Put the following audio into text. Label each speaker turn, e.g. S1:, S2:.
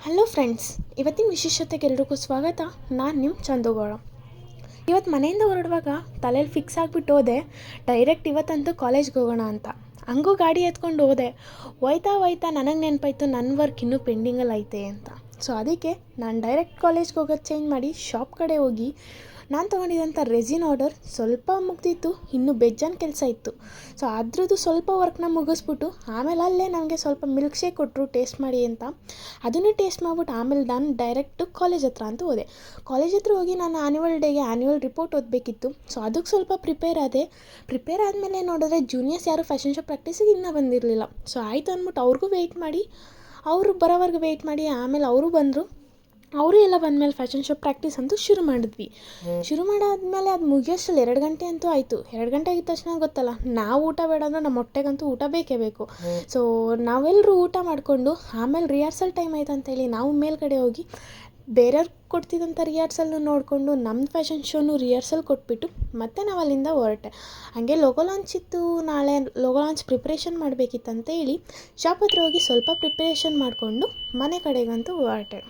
S1: Hello friends, ಇವತ್ತಿನ ವಿಶೇಷತೆಗೆ ಎಲ್ರಿಗೂ ಸ್ವಾಗತ. ನಾನು ನಿಮ್ಮ ಚಂದುಗೌಡ. ಇವತ್ತು ಮನೆಯಿಂದ ಹೊರಡುವಾಗ ತಲೆಯಲ್ಲಿ ಫಿಕ್ಸ್ ಆಗಿಬಿಟ್ಟು ಹೋದೆ, ಡೈರೆಕ್ಟ್ ಇವತ್ತಂತೂ ಕಾಲೇಜ್ಗೆ ಹೋಗೋಣ ಅಂತ. ಹಂಗೂ ಗಾಡಿ ಎತ್ಕೊಂಡು ಹೋದೆ. ಹೋಯ್ತಾ ನನಗೆ ನೆನಪಾಯ್ತು ನನ್ನ ವರ್ಕ್ ಇನ್ನೂ ಪೆಂಡಿಂಗಲ್ಲಿ ಐತೆ ಅಂತ. ಸೊ ಅದಕ್ಕೆ ನಾನು ಡೈರೆಕ್ಟ್ ಕಾಲೇಜ್ಗೆ ಹೋಗೋದು ಚೇಂಜ್ ಮಾಡಿ ಶಾಪ್ ಕಡೆ ಹೋಗಿ ನಾನು ತೊಗೊಂಡಿದ್ದಂಥ ರೆಸಿನ್ ಆರ್ಡರ್ ಸ್ವಲ್ಪ ಮುಗ್ದಿತ್ತು, ಇನ್ನೂ ಬೇಜಾನ್ ಕೆಲಸ ಇತ್ತು. ಸೊ ಅದ್ರದ್ದು ಸ್ವಲ್ಪ ವರ್ಕ್ನ ಮುಗಿಸ್ಬಿಟ್ಟು ಆಮೇಲೆ ಅಲ್ಲೇ ನನಗೆ ಸ್ವಲ್ಪ ಮಿಲ್ಕ್ ಶೇಕ್ ಕೊಟ್ಟರು ಟೇಸ್ಟ್ ಮಾಡಿ ಅಂತ. ಅದನ್ನು ಟೇಸ್ಟ್ ಮಾಡಿಬಿಟ್ಟು ಆಮೇಲೆ ನಾನು ಡೈರೆಕ್ಟು ಕಾಲೇಜ್ ಹತ್ರ ಅಂತ ಹೋದೆ. ಕಾಲೇಜ್ ಹತ್ರ ಹೋಗಿ ನಾನು ಆ್ಯನ್ಯುವಲ್ ಡೇಗೆ ಆ್ಯನ್ಯುವಲ್ ರಿಪೋರ್ಟ್ ಓದಬೇಕಿತ್ತು. ಸೊ ಅದಕ್ಕೆ ಸ್ವಲ್ಪ ಪ್ರಿಪೇರ್ ಆದಮೇಲೆ ನೋಡಿದ್ರೆ ಜೂನಿಯರ್ಸ್ ಯಾರು ಫ್ಯಾಷನ್ ಶೋ ಪ್ರಾಕ್ಟೀಸಿಗೆ ಇನ್ನೂ ಬಂದಿರಲಿಲ್ಲ. ಸೊ ಆಯಿತು ಅಂದ್ಬಿಟ್ಟು ಅವ್ರಿಗೂ ವೆಯ್ಟ್ ಮಾಡಿ, ಅವರು ಬರೋವರೆಗೂ ವೆಯ್ಟ್ ಮಾಡಿ ಆಮೇಲೆ ಅವರು ಬಂದರು. ಅವರು ಎಲ್ಲ ಬಂದಮೇಲೆ ಫ್ಯಾಷನ್ ಶೋ ಪ್ರಾಕ್ಟೀಸ್ ಅಂತೂ ಶುರು ಮಾಡಿದ್ವಿ. ಶುರು ಮಾಡಾದ್ಮೇಲೆ ಅದು ಮುಗಿಯೋಷ್ಟರಲ್ಲಿ 2 ಗಂಟೆ ಅಂತೂ ಆಯಿತು. 2 ಗಂಟೆ ಆಗಿದ ತಕ್ಷಣ ಗೊತ್ತಲ್ಲ, ನಾವು ಊಟ ಬೇಡ ಅಂದರೆ ನಮ್ಮ ಹೊಟ್ಟೆಗಂತೂ ಊಟ ಬೇಕೇ ಬೇಕು. ಸೊ ನಾವೆಲ್ಲರೂ ಊಟ ಮಾಡಿಕೊಂಡು ಆಮೇಲೆ ರಿಹರ್ಸಲ್ ಟೈಮ್ ಆಯ್ತು ಅಂತೇಳಿ ನಾವು ಮೇಲ್ಗಡೆ ಹೋಗಿ ಬೇರೆಯವ್ರು ಕೊಡ್ತಿದ್ದಂಥ ರಿಹರ್ಸಲ್ನು ನೋಡಿಕೊಂಡು ನಮ್ಮ ಫ್ಯಾಷನ್ ಶೋನು ರಿಹರ್ಸಲ್ ಕೊಟ್ಬಿಟ್ಟು ಮತ್ತೆ ನಾವು ಅಲ್ಲಿಂದ ಹೊರಟೆ. ಹಾಗೆ ಲೋಗೋ ಲಾಂಚ್ ಇತ್ತು, ನಾಳೆ ಲೋಗೋ ಲಾಂಚ್ ಪ್ರಿಪ್ರೇಷನ್ ಮಾಡಬೇಕಿತ್ತಂತ ಹೇಳಿ ಶಾಪ್ ಹತ್ರ ಹೋಗಿ ಸ್ವಲ್ಪ ಪ್ರಿಪ್ರೇಷನ್ ಮಾಡಿಕೊಂಡು ಮನೆ ಕಡೆಗಂತೂ ಹೊರಟೆ.